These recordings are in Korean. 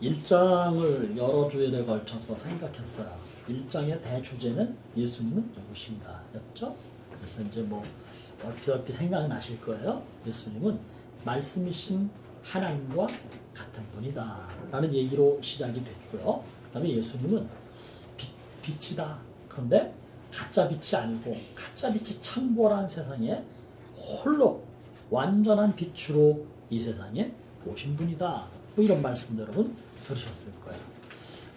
1장을 여러 주일에 걸쳐서 생각했어요. 1장의 대주제는 예수님은 누구신가 였죠. 그래서 이제 뭐 얼핏 생각나실 거예요. 예수님은 말씀이신 하나님과 같은 분이다 라는 얘기로 시작이 됐고요. 그 다음에 예수님은 빛이다. 그런데 가짜 빛이 아니고 가짜 빛이 창궐한 세상에 홀로 완전한 빛으로 이 세상에 오신 분이다. 뭐 이런 말씀도 여러분 들으셨을 거예요.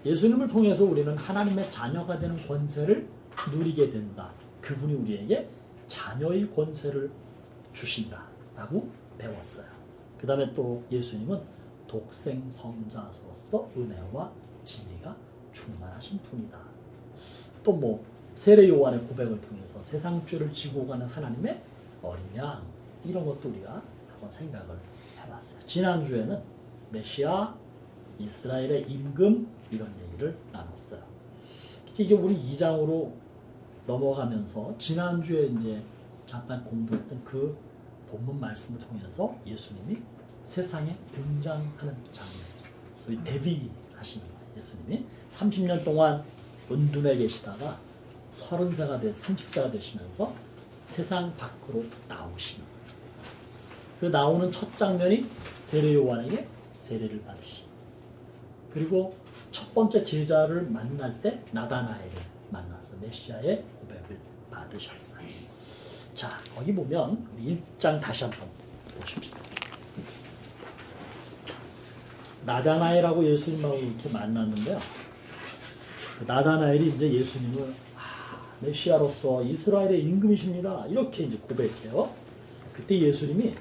예수님을 통해서 우리는 하나님의 자녀가 되는 권세를 누리게 된다. 그분이 우리에게 자녀의 권세를 주신다라고 배웠어요. 그 다음에 또 예수님은 독생 성자로서 은혜와 진리가 충만하신 분이다. 또 뭐 세례 요한의 고백을 통해서 세상 죄를 지고 가는 하나님의 어린 양, 이런 것도 우리가 한번 생각을 해봤어요. 지난주에는 메시아, 이스라엘의 임금, 이런 얘기를 나눴어요. 이제 우리 2장으로 넘어가면서 지난주에 이제 잠깐 공부했던 그 본문 말씀을 통해서 예수님이 세상에 등장하는 장면, 소위 데뷔하신 예수님이 30년 동안 은둔에 계시다가 30세가 30세가 되시면서 세상 밖으로 나오시는, 그 나오는 첫 장면이 세례 요한에게 세례를 받으시, 그리고 첫 번째 제자를 만날 때 나다나엘을 만나서 메시아의 고백을 받으셨어요. 자, 거기 보면 우리 1장 다시 한번 보십시다. 나다나엘하고 예수님하고 이렇게 만났는데요. 나다나엘이 이제 예수님을 메시아로서 이스라엘의 임금이십니다, 이렇게 이제 고백해요. 그때 예수님이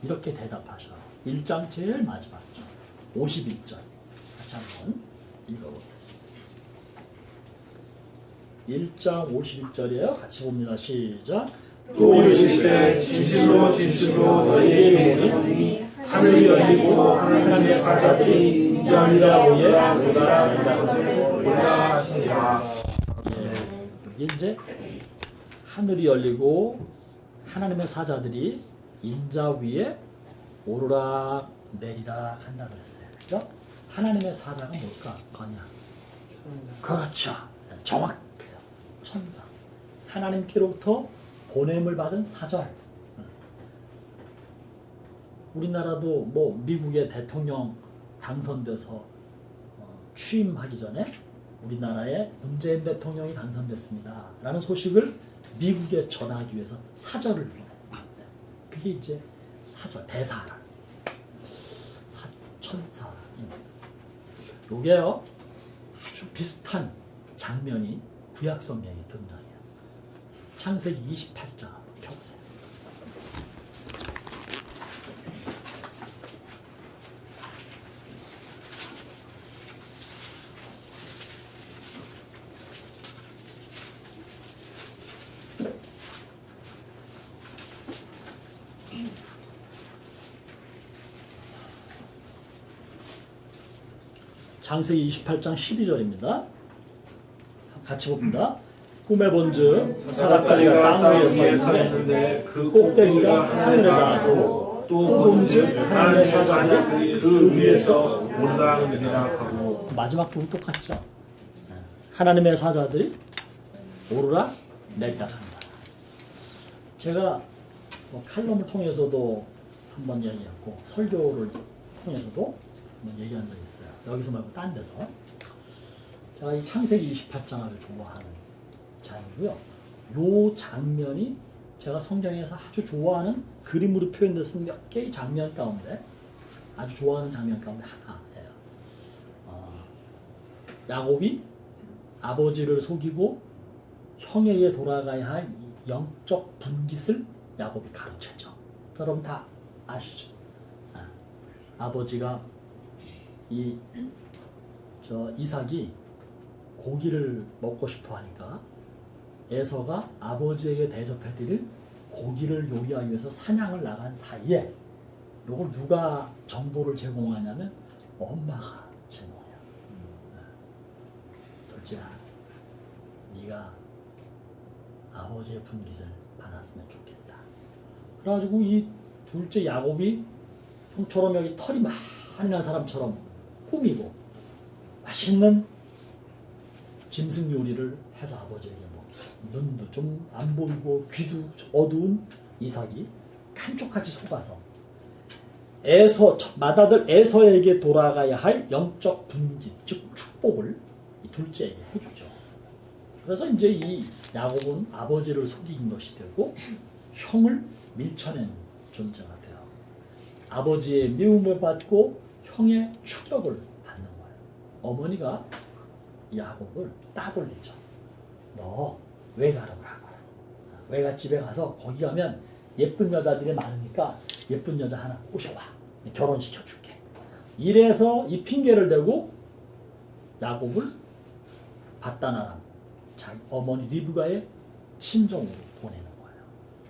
이렇게 대답하셔. 1장 제일 마지막 절 51절 같이 한번 읽어보겠습니다. 1장 51절이에요. 같이 봅니다. 시작. 또 이르시되 진실로 진실로 너희에게 이르노니 하늘이 열리고 하나님의 사자들이 인자 위에 오르라 하시니라. 이게 이제 하늘이 열리고 하나님의 사자들이 인자 위에 오르락 내리락 한다 그랬어요. 그죠? 하나님의 사자가 뭘까? 거냐? 그렇죠. 정확해요. 천사. 하나님께로부터 보냄을 받은 사절. 우리나라도 뭐 미국의 대통령 당선돼서 취임하기 전에 우리나라의 문재인 대통령이 당선됐습니다 라는 소식을 미국에 전하기 위해서 사절을 보내요. 그게 이제 사절, 대사라. 천사. 요게요, 아주 비슷한 장면이 구약 성경에 등장해요. 창세기 28장 펴보세요. 창세기 28장 12절입니다. 같이 봅니다. 꿈에 본즉 사닥다리가 땅 위에 서 있는데 그 꼭대기가 하늘에 닿고 또 본즉 하나님의 사자들이 그 위에서 오르락내리락 하고. 마지막 부분 똑같죠. 하나님의 사자들이 오르락 내리락 한다. 제가 뭐 칼럼을 통해서도 한번 얘기했고 설교를 통해서도 한번 얘기한 적이 있어요. 여기서 말고 딴 데서. 제가 이 창세기 28장 아주 좋아하는 장이고요. 요 장면이 제가 성경에서 아주 좋아하는 그림으로 표현돼서 몇 개의 장면 가운데 아주 좋아하는 장면 가운데 하나예요. 야곱이 아버지를 속이고 형에게 돌아가야 할 영적 분깃을 야곱이 가르쳤죠. 여러분 다 아시죠? 아버지가 이삭이 고기를 먹고 싶어 하니까 에서가 아버지에게 대접해드릴 고기를 요리하기 위해서 사냥을 나간 사이에 이걸 누가 정보를 제공하냐면 엄마가 제공해요. 둘째야, 네가 아버지의 분깃을 받았으면 좋겠다. 그래가지고 이 둘째 야곱이 형처럼 여기 털이 많이 난 사람처럼 꾸미고 맛있는 짐승 요리를 해서 아버지에게 뭐 눈도 좀 안 보이고 귀도 좀 어두운 이삭이 감쪽같이 속아서 맏아들 에서에게 돌아가야 할 영적 분기, 즉 축복을 이 둘째에게 해주죠. 그래서 이제 이 야곱은 아버지를 속인 것이 되고 형을 밀쳐낸 존재가 돼요. 아버지의 미움을 받고 형의 추격을 받는 거예요. 어머니가 야곱을 따돌리죠. 너 외가로 가거라. 외갓집에 가서 거기 가면 예쁜 여자들이 많으니까 예쁜 여자 하나 꼬셔와. 결혼시켜줄게. 이래서 이 핑계를 대고 야곱을 밧다나람 자기 어머니 리브가의 친정으로 보내는 거예요.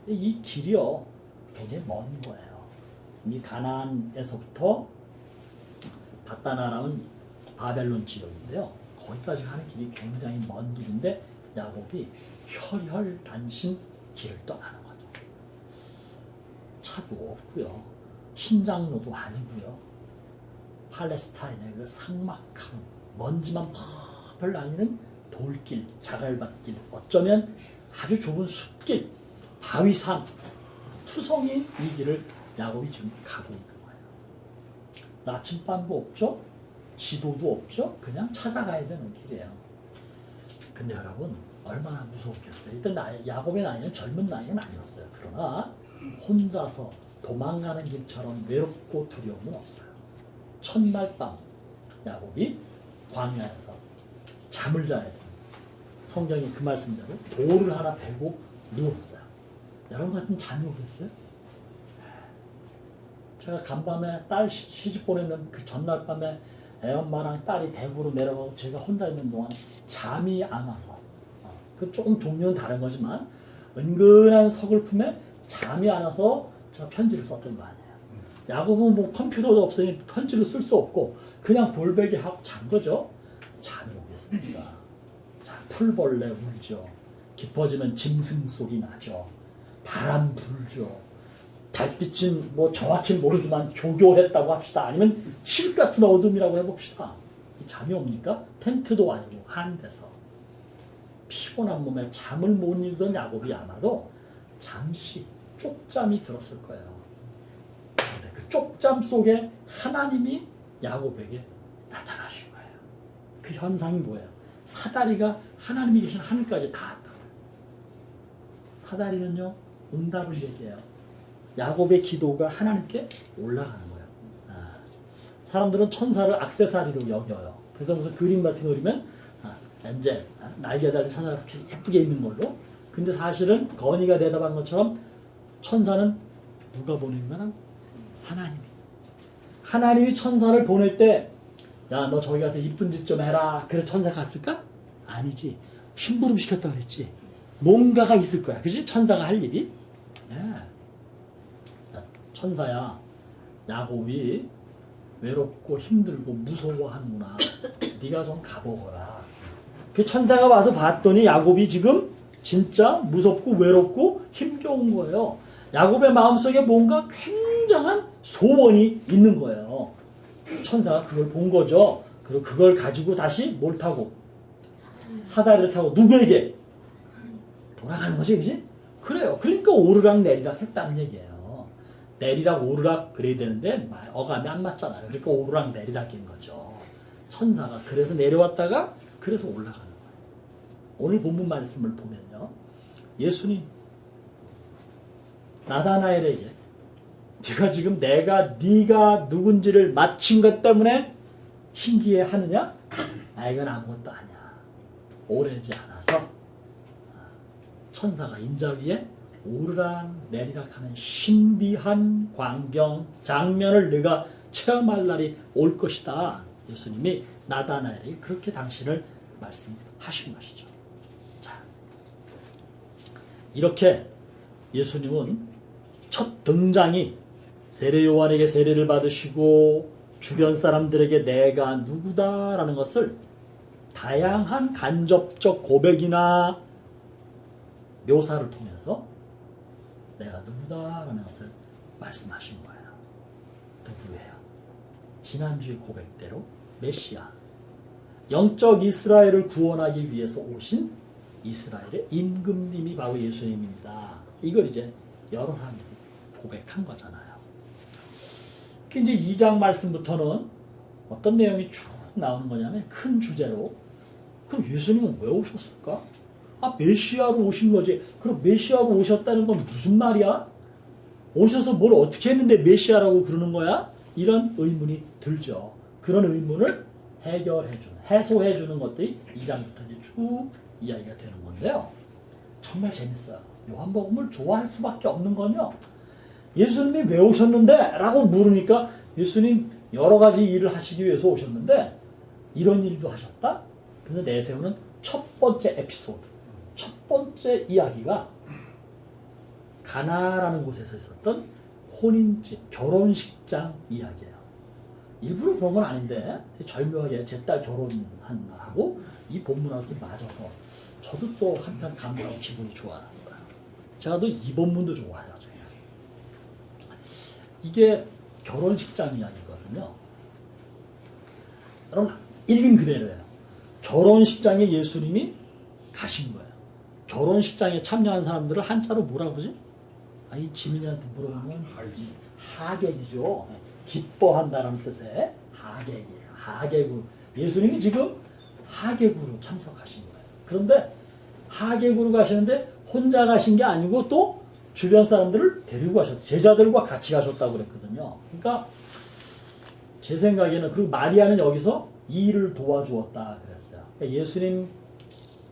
이 길이요 굉장히 먼 거예요. 이 가나안에서부터 밧다나람은 바벨론 지역인데요. 거기까지 가는 길이 굉장히 먼 길인데 야곱이 혈혈단신 길을 떠나는 거죠. 차도 없고요. 신장로도 아니고요. 팔레스타인의 그 삭막한 먼지만 펄펄 나뉘는 돌길, 자갈밭길, 어쩌면 아주 좁은 숲길, 바위산, 투성인 이 길을 야곱이 지금 가고 있는 거예요. 나침반도 없죠? 지도도 없죠? 그냥 찾아가야 되는 길이에요. 근데 여러분 얼마나 무섭겠어요. 일단 야곱의 나이는 젊은 나이는 아니었어요. 그러나 혼자서 도망가는 길처럼 외롭고 두려움은 없어요. 첫날 밤 야곱이 광야에서 잠을 자야 돼요. 성경이 그 말씀대로 돌을 하나 베고 누웠어요. 여러분 같은 잠이 오겠어요? 제가 간밤에 딸 시집 보내는 그 전날 밤에 애엄마랑 딸이 대구로 내려가고 제가 혼자 있는 동안 잠이 안 와서 그 조금 동료는 다른 거지만 은근한 서글픔에 잠이 안 와서 제가 편지를 썼던 거 아니에요. 야곱은 뭐 컴퓨터도 없으니 편지를 쓸 수 없고 그냥 돌베개 하고 잔 거죠. 잠이 오겠습니다. 자, 풀벌레 울죠. 깊어지면 짐승 소리 나죠. 바람 불죠. 달빛은 뭐 정확히 모르지만 교교했다고 합시다. 아니면 칠 같은 어둠이라고 해봅시다. 잠이 옵니까? 텐트도 아니고 한데서 피곤한 몸에 잠을 못 이루던 야곱이 아마도 잠시 쪽잠이 들었을 거예요. 그런데 그 쪽잠 속에 하나님이 야곱에게 나타나신 거예요. 그 현상이 뭐예요? 사다리가 하나님이 계신 하늘까지 닿았다. 사다리는요 응답을 얘기해요. 야곱의 기도가 하나님께 올라가는 거예요. 사람들은 천사를 액세서리로 여겨요. 그래서 무슨 그림 같은 거 그리면 이제 날개 달린 천사가 이렇게 예쁘게 있는 걸로. 근데 사실은 건이가 대답한 것처럼 천사는 누가 보낸 거는 하나님이. 하나님이 천사를 보낼 때 야, 너 저기 가서 이쁜 짓 좀 해라. 그래서 천사 갔을까? 아니지. 심부름 시켰다 그랬지. 뭔가가 있을 거야. 그지? 천사가 할 일이. 예. 천사야, 야곱이 외롭고 힘들고 무서워하는구나. 네가 좀 가보거라. 그 천사가 와서 봤더니 야곱이 지금 진짜 무섭고 외롭고 힘겨운 거예요. 야곱의 마음속에 뭔가 굉장한 소원이 있는 거예요. 천사가 그걸 본 거죠. 그리고 그걸 가지고 다시 뭘 타고? 사다리를 타고 누구에게? 돌아가는 거지, 그지? 그래요. 그러니까 오르락 내리락 했다는 얘기예요. 내리락 오르락 그래야 되는데 어감이 안 맞잖아요. 그러니까 오르락 내리락인 거죠. 천사가 그래서 내려왔다가 그래서 올라가는 거예요. 오늘 본문 말씀을 보면요. 예수님 나다나엘에게 네가 지금 네가 누군지를 맞힌 것 때문에 신기해하느냐? 이건 아무것도 아니야. 오래지 않아서 천사가 인자 위에 오르락 내리락하는 신비한 광경 장면을 네가 체험할 날이 올 것이다. 예수님이 나다나엘에게 그렇게 당신을 말씀하신 것이죠. 자, 이렇게 예수님은 첫 등장이 세례 요한에게 세례를 받으시고 주변 사람들에게 내가 누구다라는 것을 다양한 간접적 고백이나 묘사를 통해서 내가 누구다라는 것을 말씀하신 거예요. 누구예요? 지난주의 고백대로 메시아, 영적 이스라엘을 구원하기 위해서 오신 이스라엘의 임금님이 바로 예수님입니다. 이걸 이제 여러 사람이 고백한 거잖아요. 이제 2장 말씀부터는 어떤 내용이 쭉 나오는 거냐면 큰 주제로, 그럼 예수님은 왜 오셨을까? 메시아로 오신 거지. 그럼 메시아로 오셨다는 건 무슨 말이야? 오셔서 뭘 어떻게 했는데 메시아라고 그러는 거야? 이런 의문이 들죠. 그런 의문을 해소해주는 것들이 2장부터 이제 쭉 이야기가 되는 건데요. 정말 재밌어요. 요한복음을 좋아할 수밖에 없는 건요, 예수님이 왜 오셨는데? 라고 물으니까 예수님 여러 가지 일을 하시기 위해서 오셨는데 이런 일도 하셨다? 그래서 내세우는 첫 번째 에피소드, 첫 번째 이야기가 가나라는 곳에서 있었던 혼인집, 결혼식장 이야기예요. 일부러 그런 건 아닌데 절묘하게 제 딸 결혼한 날하고 이 본문하고 맞아서 저도 또 한편 감사하고 기분이 좋았어요. 제가 또 이 본문도 좋아해요. 제가. 이게 결혼식장 이야기거든요. 여러분 읽은 그대로예요. 결혼식장에 예수님이 가신 거예요. 결혼식장에 참여한 사람들을 한자로 뭐라고 그러지? 이 지민이한테 물어보면 하객이죠. 기뻐한다는 뜻의 하객이에요. 하객으로. 예수님이 지금 하객으로 참석하신 거예요. 그런데 하객으로 가시는데 혼자 가신 게 아니고 또 주변 사람들을 데리고 가셨어요. 제자들과 같이 가셨다고 그랬거든요. 그러니까 제 생각에는, 그리고 마리아는 여기서 일을 도와주었다 그랬어요. 그러니까 예수님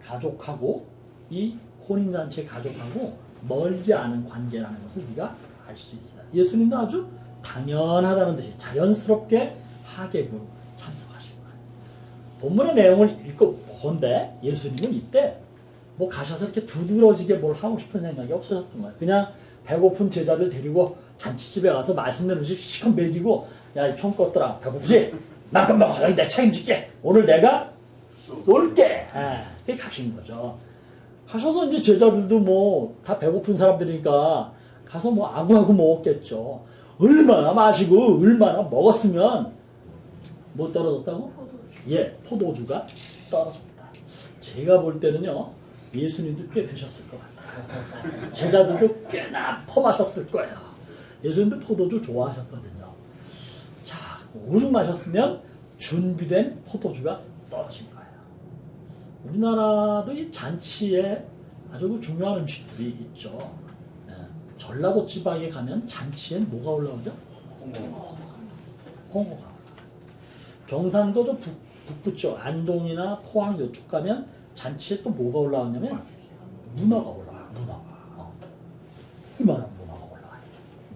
가족하고 이 혼인잔치 가족하고 멀지 않은 관계라는 것을 우리가 알 수 있어요. 예수님도 아주 당연하다는 듯이 자연스럽게 하객으로 참석하신 거예요. 본문의 내용을 읽고 본데 예수님은 이때 뭐 가셔서 이렇게 두드러지게 뭘 하고 싶은 생각이 없으셨던 거예요. 그냥 배고픈 제자들 데리고 잔치집에 가서 맛있는 음식 시컷 먹이고, 야, 이 총 껐더라. 배고프지? 만큼 먹어. 여기 내가 책임질게. 오늘 내가 쏠게. 그게 가신 거죠. 가셔서 이제 제자들도 뭐 다 배고픈 사람들이니까 가서 뭐 아구아구 먹었겠죠. 얼마나 마시고 얼마나 먹었으면 뭐 떨어졌다고? 포도주가 떨어졌다. 제가 볼 때는요, 예수님도 꽤 드셨을 것 같아요. 제자들도 꽤나 퍼마셨을 거예요. 예수님도 포도주 좋아하셨거든요. 자, 오죽 마셨으면 준비된 포도주가 떨어진 거예요. 우리나라도 이 잔치에 아주 중요한 음식들이 있죠. 전라도 지방에 가면 잔치엔 뭐가 올라오죠? 홍어가 올라와요. 경상도 좀 북부 쪽, 안동이나 포항 이쪽 가면 잔치에 또 뭐가 올라오냐면 문어가 올라와요. 이만한 문어가 올라와요.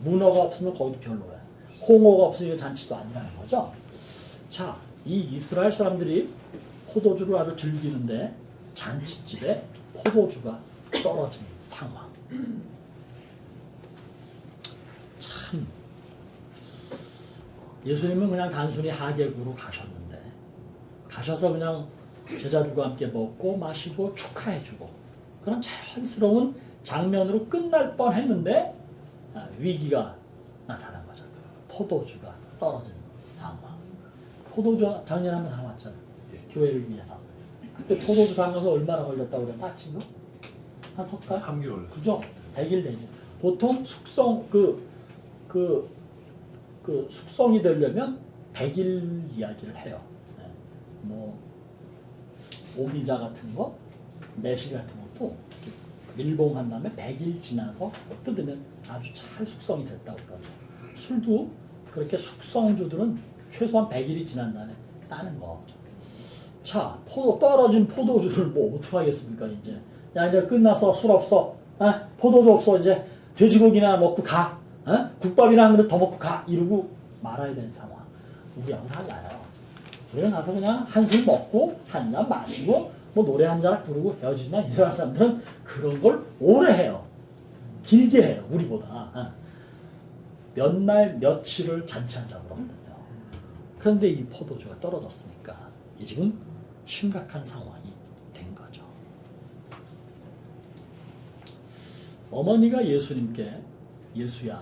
문어가 없으면 거기도 별로예요. 홍어가 없으면 잔치도 아니라는 거죠. 자, 이 이스라엘 사람들이 포도주를 아주 즐기는데 잔치집에 포도주가 떨어진 상황. 참, 예수님은 그냥 단순히 하객으로 가셨는데, 가셔서 그냥 제자들과 함께 먹고 마시고 축하해주고 그런 자연스러운 장면으로 끝날 뻔했는데 위기가 나타난 거죠. 포도주가 떨어진 상황. 포도주 작년에 한번 담았잖아요. 교회를 위해서. 그때 포도주 담가서 얼마나 걸렸다고 그래? 따친 거? 한 석 달? 3개월. 그죠? 100일 되죠. 보통 숙성 숙성이 되려면 100일 이야기를 해요. 뭐 오미자 같은 거, 매실 같은 것도 밀봉한 다음에 100일 지나서 뜯으면 아주 잘 숙성이 됐다고 그러죠. 술도 그렇게 숙성주들은 최소한 100일이 지난 다음에 따는 거죠. 자, 떨어진 포도주를 뭐 어떡하겠습니까, 이제. 야, 이제 끝났어. 술 없어. 포도주 없어. 이제 돼지고기나 먹고 가. 국밥이나 한 그릇 더 먹고 가. 이러고 말아야 되는 상황. 우리하고 달라요. 우리는 가서 그냥 한술 먹고 한 잔 마시고 뭐 노래 한 잔 부르고 헤어지지만 이스라엘 사람들은 그런 걸 오래 해요. 길게 해요. 우리보다. 몇 날 며칠을 잔치한다고 그러거든요. 그런데 이 포도주가 떨어졌으니까 이 지금 심각한 상황이 된 거죠. 어머니가 예수님께, 예수야,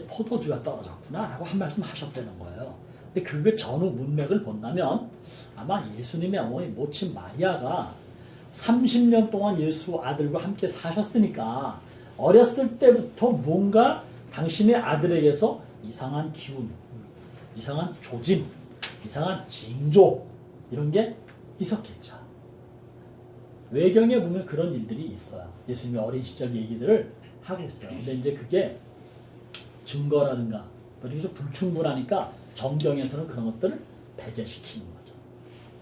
포도주가 떨어졌구나 라고 한 말씀 하셨다는 거예요. 근데 그 전후 문맥을 본다면 아마 예수님의 어머니 모친 마리아가 30년 동안 예수 아들과 함께 사셨으니까 어렸을 때부터 뭔가 당신의 아들에게서 이상한 기운, 이상한 조짐, 이상한 징조 이런 게 있었겠죠. 외경에 보면 그런 일들이 있어요. 예수님의 어린 시절 얘기들을 하고 있어요. 근데 이제 그게 증거라든가 그래서 불충분하니까 정경에서는 그런 것들을 배제시키는 거죠.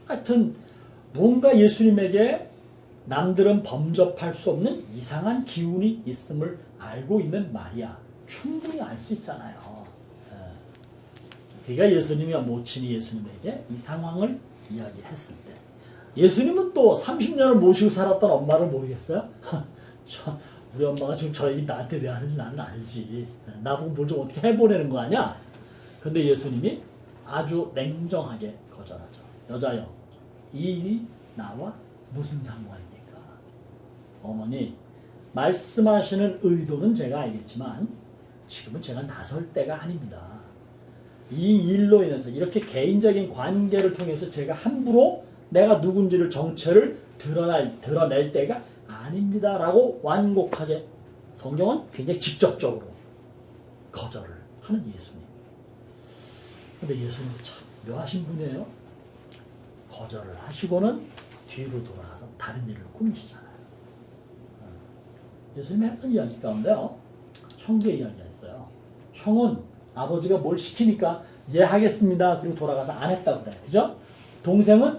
하여튼 뭔가 예수님에게 남들은 범접할 수 없는 이상한 기운이 있음을 알고 있는 마리아 충분히 알 수 있잖아요. 그러니까 예수님이 모친이 예수님에게 이 상황을 이야기했을 때 예수님은 또 30년을 모시고 살았던 엄마를 모르겠어요? 우리 엄마가 지금 저 얘기 나한테 왜 하는지 나는 알지. 나보고 뭘 좀 어떻게 해보려는 거 아니야? 근데 예수님이 아주 냉정하게 거절하죠. 여자여, 이 일이 나와 무슨 상관입니까? 어머니, 말씀하시는 의도는 제가 알겠지만 지금은 제가 나설 때가 아닙니다. 이 일로 인해서 이렇게 개인적인 관계를 통해서 제가 함부로 내가 누군지를 정체를 드러낼 때가 아닙니다. 라고 완곡하게 성경은 굉장히 직접적으로 거절을 하는 예수님. 근데 예수님 참 묘하신 분이에요. 거절을 하시고는 뒤로 돌아가서 다른 일을 꾸미시잖아요. 예수님이 했던 이야기 가운데요. 형제 이야기가 있어요. 형은 아버지가 뭘 시키니까 예 하겠습니다. 그리고 돌아가서 안 했다고 그래. 그죠? 동생은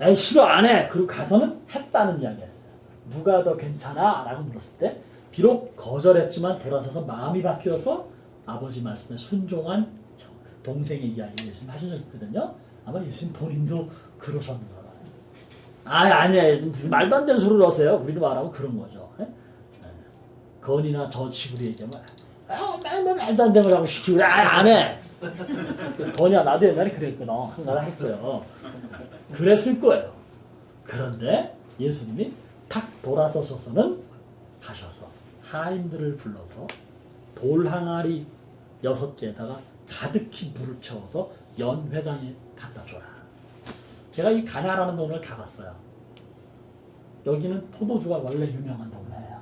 에이 싫어 안 해. 그리고 가서는 했다는 이야기였어요. 누가 더 괜찮아? 라고 물었을 때 비록 거절했지만 돌아서서 마음이 바뀌어서 아버지 말씀에 순종한 동생의 이야기를 예수님 하신 적이 있거든요. 아마 예수님 본인도 그러셨는 거예요. 아니야. 말도 안 되는 소리를 하세요. 우리는 말하면 그런 거죠. 건이나 저 식으로 얘기하면 맨날 말도 안 되는 걸 하고 시키고 그래. 안 해. 건이야 나도 옛날에 그랬구나. 한가라 했어요. 그랬을 거예요. 그런데 예수님이 탁 돌아서셔서는 하셔서 하인들을 불러서 돌 항아리 6개에다가 가득히 물을 채워서 연회장에 갖다 줘라. 제가 이 가나라는 동네를 가봤어요. 여기는 포도주가 원래 유명한 동네예요.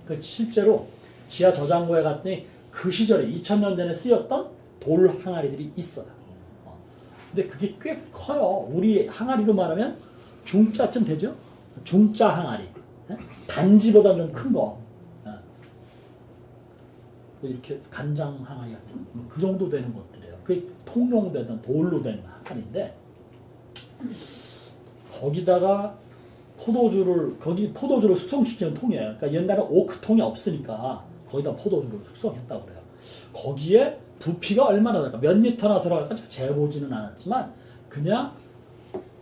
그 실제로 지하 저장고에 갔더니 그 시절에 2000년 전에 쓰였던 돌 항아리들이 있어요. 근데 그게 꽤 커요. 우리 항아리로 말하면 중자쯤 되죠? 중자 항아리. 단지보다 좀 큰 거. 이렇게 간장 항아리 같은 그 정도 되는 것들이에요. 그게 통용되던 돌로 된 항아리인데 거기다가 포도주를 숙성시키는 통이에요. 그러니까 옛날에 오크통이 없으니까 거기다 포도주를 숙성했다고 그래요. 거기에 부피가 얼마나 들어갈까? 몇 리터나 들어갈까? 재보지는 않았지만 그냥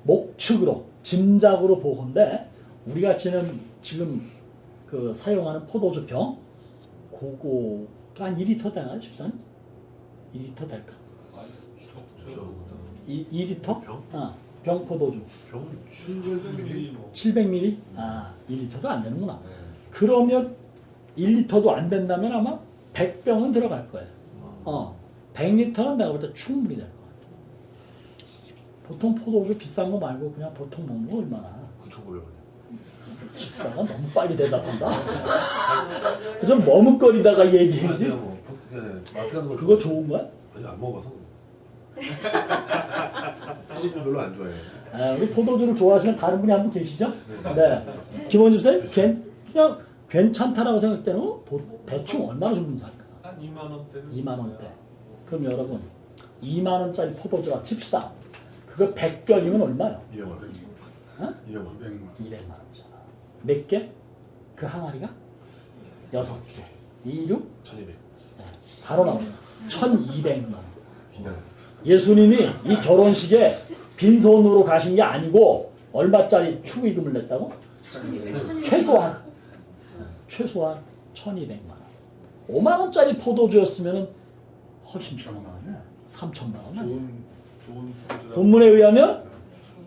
목축으로 짐작으로 보건데 우리가 지금 그 사용하는 포도주 병 그거가 한 2리터 되나요? 13? 2리터 될까? 2리터? 병? 병 포도주. 병 700ml? 2리터도 안 되는구나. 그러면 1리터도 안 된다면 아마 100병은 들어갈 거예요. 100리터는 내가 볼 때 충분히 될 것 같아요. 보통 포도주 비싼 거 말고 그냥 보통 먹는 거 얼마나? 9,900원. 식사가 너무 빨리 대답한다. 좀 머뭇거리다가 얘기해야지. 그거 좋은 거야? 아니 안 먹어서. 포도주 별로 안 좋아해. 우리 포도주를 좋아하시는 다른 분이 한 분 계시죠? 네. 김원준 쌤, 그냥 괜찮다라고 생각되는 거 대충 얼마나 정도 살까? 한 2만 원대. 2만 원대. 그럼 여러분 2만 원짜리 포도주라 칩시다. 그거 100병이면 얼마요? 200만 원. 200만 원. 200만 원이잖아. 몇 개? 그 항아리가? 6개. 2, 6? 1200. 바로 나오네요. 1200만 원. 긴장했어. 예수님이 이 결혼식에 빈손으로 가신 게 아니고 얼마짜리 축의금을 냈다고? 최소한 1200만 원. 5만 원짜리 포도주였으면 훨씬 비싼 거 아니야? 3천만 원 아니야? 좋은 포도주라. 본문에 의하면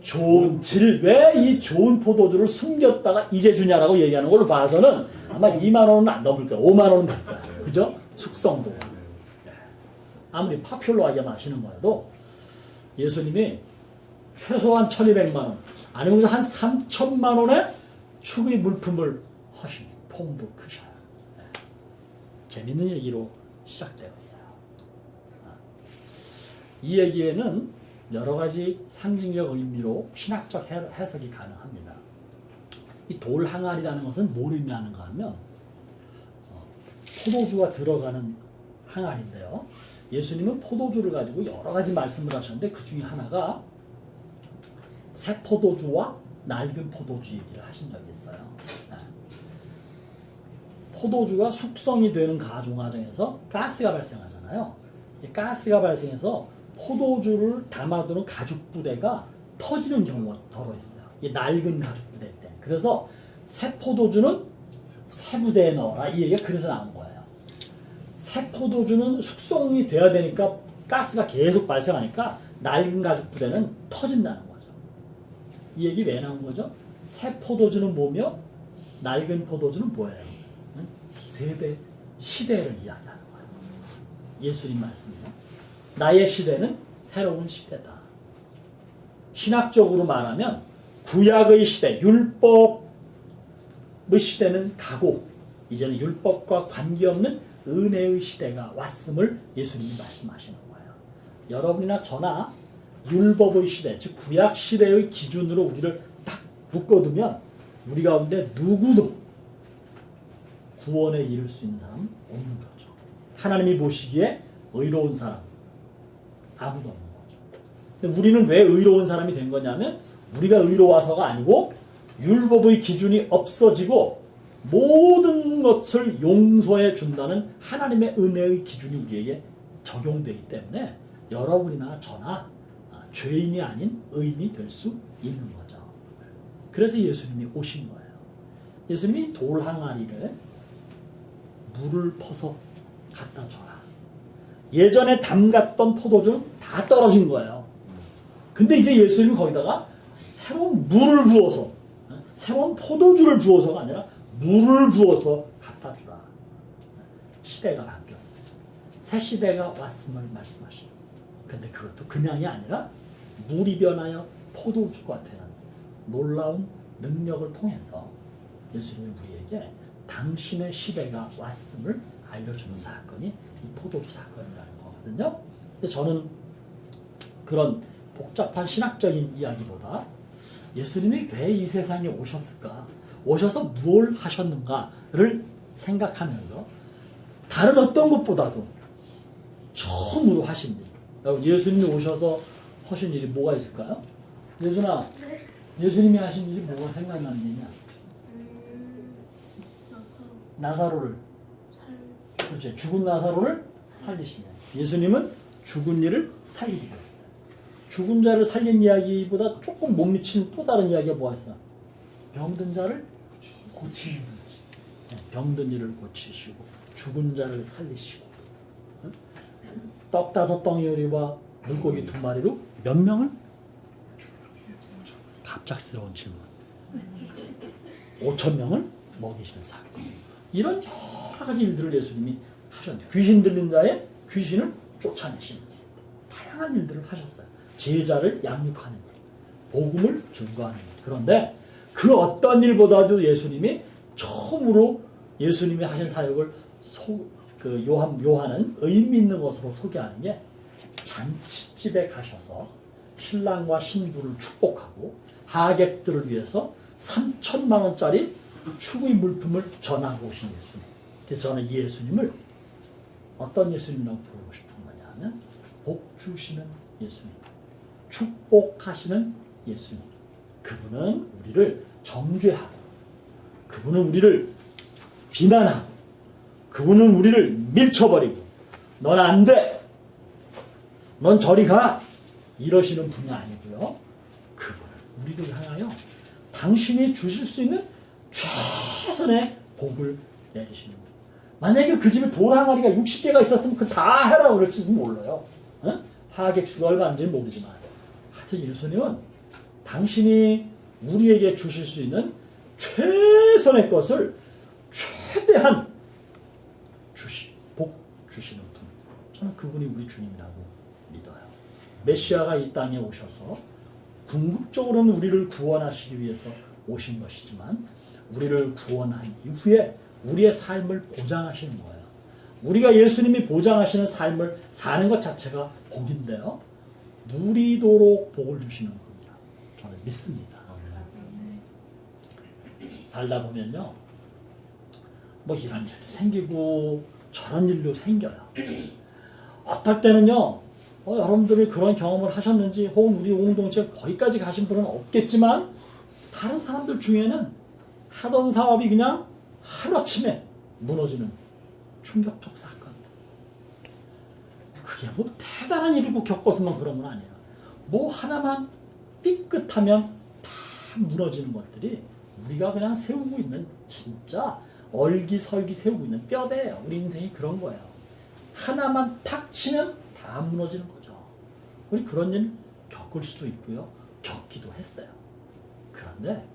좋은 질, 왜 이 좋은 포도주를 숨겼다가 이제 주냐라고 얘기하는 걸로 봐서는 아마 2만 원은 안 넘을 거야. 5만 원은 될 거야. 그죠? 숙성도. 아무리 파퓰러하게 마시는 거라도 예수님이 최소한 1200만 원, 아니면 한 3천만 원의 축의 물품을 하시니 통도 크셔요. 네. 재밌는 얘기로 시작되어 있어요. 이 얘기에는 여러 가지 상징적 의미로 신학적 해석이 가능합니다. 이 돌 항아리라는 것은 뭘 의미하는가 하면 포도주가 들어가는 항아리인데요. 예수님은 포도주를 가지고 여러 가지 말씀을 하셨는데 그 중에 하나가 새 포도주와 낡은 포도주 얘기를 하신 적이 있어요. 포도주가 숙성이 되는 가공 과정에서 가스가 발생하잖아요. 이 가스가 발생해서 포도주를 담아두는 가죽 부대가 터지는 경우가 더러 있어요. 이 낡은 가죽 부대 때. 그래서 새 포도주는 새 부대에 넣어라. 이 얘기가 그래서 나온 거예요. 새 포도주는 숙성이 돼야 되니까 가스가 계속 발생하니까 낡은 가죽 부대는 터진다는 거죠. 이 얘기 왜 나온 거죠? 새 포도주는 뭐며 낡은 포도주는 뭐예요? 세대, 시대를 이야기하는 거예요. 예수님 말씀이요. 나의 시대는 새로운 시대다. 신학적으로 말하면 구약의 시대, 율법의 시대는 가고 이제는 율법과 관계없는 은혜의 시대가 왔음을 예수님이 말씀하시는 거예요. 여러분이나 저나 율법의 시대, 즉 구약 시대의 기준으로 우리를 딱 묶어두면 우리 가운데 누구도 구원에 이를 수 있는 사람은 없는 거죠. 하나님이 보시기에 의로운 사람 아무도 없는 거죠. 근데 우리는 왜 의로운 사람이 된 거냐면 우리가 의로워서가 아니고 율법의 기준이 없어지고 모든 것을 용서해 준다는 하나님의 은혜의 기준이 우리에게 적용되기 때문에 여러분이나 저나 죄인이 아닌 의인이 될 수 있는 거죠. 그래서 예수님이 오신 거예요. 예수님이 돌 항아리를 물을 퍼서 갖다 줘라. 예전에 담갔던 포도주는 다 떨어진 거예요. 근데 이제 예수님이 거기다가 새로운 물을 부어서, 새로운 포도주를 부어서가 아니라 물을 부어서 갖다 주라. 시대가 바뀌었어요. 새 시대가 왔음을 말씀하시죠. 근데 그것도 그냥이 아니라 물이 변하여 포도주가 되는 놀라운 능력을 통해서 예수님이 우리에게 당신의 시대가 왔음을 알려주는 사건이 이 포도주 사건이라는 거거든요. 근데 저는 그런 복잡한 신학적인 이야기보다 예수님이 왜 이 세상에 오셨을까? 오셔서 무엇을 하셨는가를 생각하면서 다른 어떤 것보다도 처음으로 하신 일. 예수님이 오셔서 하신 일이 뭐가 있을까요? 예준아, 예수님이 하신 일이 뭐가 생각나는 일이냐? 나사로를, 그렇지, 죽은 나사로를 살리시네. 예수님은 죽은 이를 살리기로 했어요. 죽은 자를 살린 이야기보다 조금 못 미친 또 다른 이야기가 뭐가 있어? 병든 자를 고치는 거지. 병든 이를 고치시고 죽은 자를 살리시고 떡 5덩이와 물고기 2마리로 몇 명을? 갑작스러운 질문. 5,000명을 먹이시는 사건. 이런 여러 가지 일들을 예수님이 하셨는데 귀신 들린 자의 귀신을 쫓아내시는 일. 다양한 일들을 하셨어요. 제자를 양육하는 일. 복음을 증거하는 일. 그런데 그 어떤 일보다도 예수님이 처음으로 예수님이 하신 사역을 요한은 의미 있는 것으로 소개하는 게 잔치집에 가셔서 신랑과 신부를 축복하고 하객들을 위해서 3천만 원짜리 축의 물품을 전하고 오신 예수님. 그래서 저는 이 예수님을 어떤 예수님이라고 부르고 싶은 거냐 하면 복 주시는 예수님, 축복하시는 예수님. 그분은 우리를 정죄하고 그분은 우리를 비난하고 그분은 우리를 밀쳐버리고 넌 안 돼, 넌 저리 가 이러시는 분이 아니고요. 그분은 우리를 향하여 당신이 주실 수 있는 최선의 복을 내리시는 분. 만약에 그 집에 돌 항아리가 60개가 있었으면 그 다 해라고 그럴지도 몰라요. 하객 수가 얼마인지는 모르지만 하여튼 예수님은 당신이 우리에게 주실 수 있는 최선의 것을 최대한 복 주시는 분. 저는 그분이 우리 주님이라고 믿어요. 메시아가 이 땅에 오셔서 궁극적으로는 우리를 구원하시기 위해서 오신 것이지만 우리를 구원한 이후에 우리의 삶을 보장하시는 거예요. 우리가 예수님이 보장하시는 삶을 사는 것 자체가 복인데요. 누리도록 복을 주시는 겁니다. 저는 믿습니다. 살다 보면요. 뭐 이런 일이 생기고 저런 일도 생겨요. 어떨 때는요. 여러분들이 그런 경험을 하셨는지 혹은 우리 공동체 거기까지 가신 분은 없겠지만 다른 사람들 중에는 하던 사업이 그냥 하루아침에 무너지는 충격적 사건. 그게 뭐 대단한 일을 꼭 겪어서만 그런 건 아니에요. 뭐 하나만 삐끗하면 다 무너지는 것들이 우리가 그냥 세우고 있는 진짜 얼기설기 세우고 있는 뼈대예요. 우리 인생이 그런 거예요. 하나만 탁 치면 다 무너지는 거죠. 우리 그런 일 겪을 수도 있고요. 겪기도 했어요. 그런데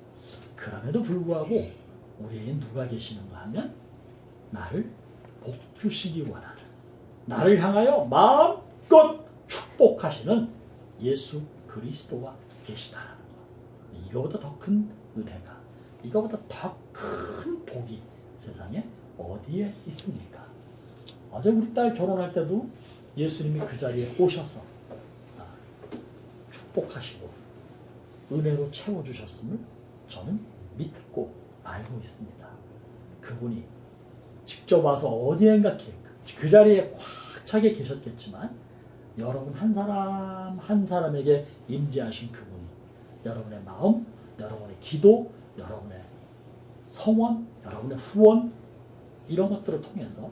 그럼에도 불구하고 우리에게 누가 계시는가 하면 나를 복주시기 원하는, 나를 향하여 마음껏 축복하시는 예수 그리스도가 계시다라는 거. 이거보다 더 큰 은혜가, 이거보다 더 큰 복이 세상에 어디에 있습니까? 어제 우리 딸 결혼할 때도 예수님이 그 자리에 오셔서 축복하시고 은혜로 채워주셨음을 저는 믿고 알고 있습니다. 그분이 직접 와서 어디엔가 그 자리에 꽉 차게 계셨겠지만 여러분 한 사람 한 사람에게 임재하신 그분이 여러분의 마음, 여러분의 기도, 여러분의 성원, 여러분의 후원 이런 것들을 통해서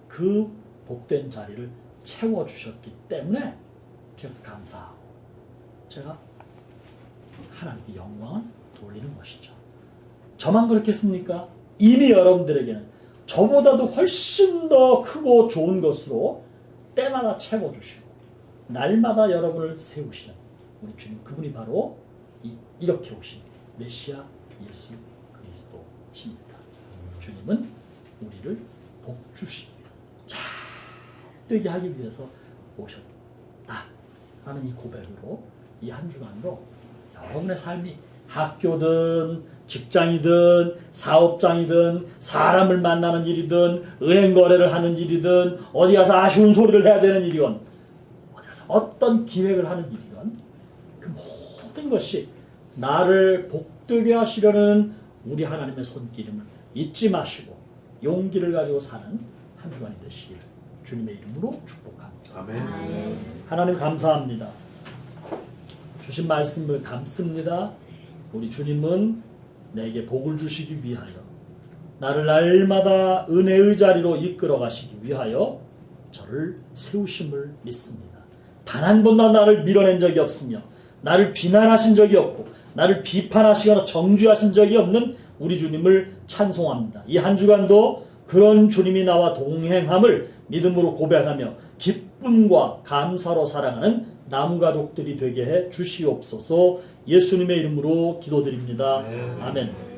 그 복된 자리를 채워주셨기 때문에 제가 감사하고 제가 하나님께 영광을 돌리는 것이죠. 저만 그렇겠습니까? 이미 여러분들에게는 저보다도 훨씬 더 크고 좋은 것으로 때마다 채워주시고 날마다 여러분을 세우시는 우리 주님, 그분이 바로 이렇게 오신 메시아 예수 그리스도십니다. 주님은 우리를 복주시기 위해서, 잘 되게 하기 위해서 오셨다 하는 이 고백으로 이 한 주간도 여러분의 삶이 학교든 직장이든 사업장이든 사람을 만나는 일이든 은행 거래를 하는 일이든 어디 가서 아쉬운 소리를 해야 되는 일이건 어디 가서 어떤 기획을 하는 일이건 그 모든 것이 나를 복되게 하시려는 우리 하나님의 손길임을 잊지 마시고 용기를 가지고 사는 한 주간이 되시길 주님의 이름으로 축복합니다. 아멘. 하나님 감사합니다. 주신 말씀을 담습니다. 우리 주님은 내게 복을 주시기 위하여 나를 날마다 은혜의 자리로 이끌어 가시기 위하여 저를 세우심을 믿습니다. 단 한 번도 나를 밀어낸 적이 없으며 나를 비난하신 적이 없고 나를 비판하시거나 정죄하신 적이 없는 우리 주님을 찬송합니다. 이 한 주간도 그런 주님이 나와 동행함을 믿음으로 고백하며 기쁨과 감사로 살아가는 나무가족들이 되게 해 주시옵소서. 예수님의 이름으로 기도드립니다. 아멘.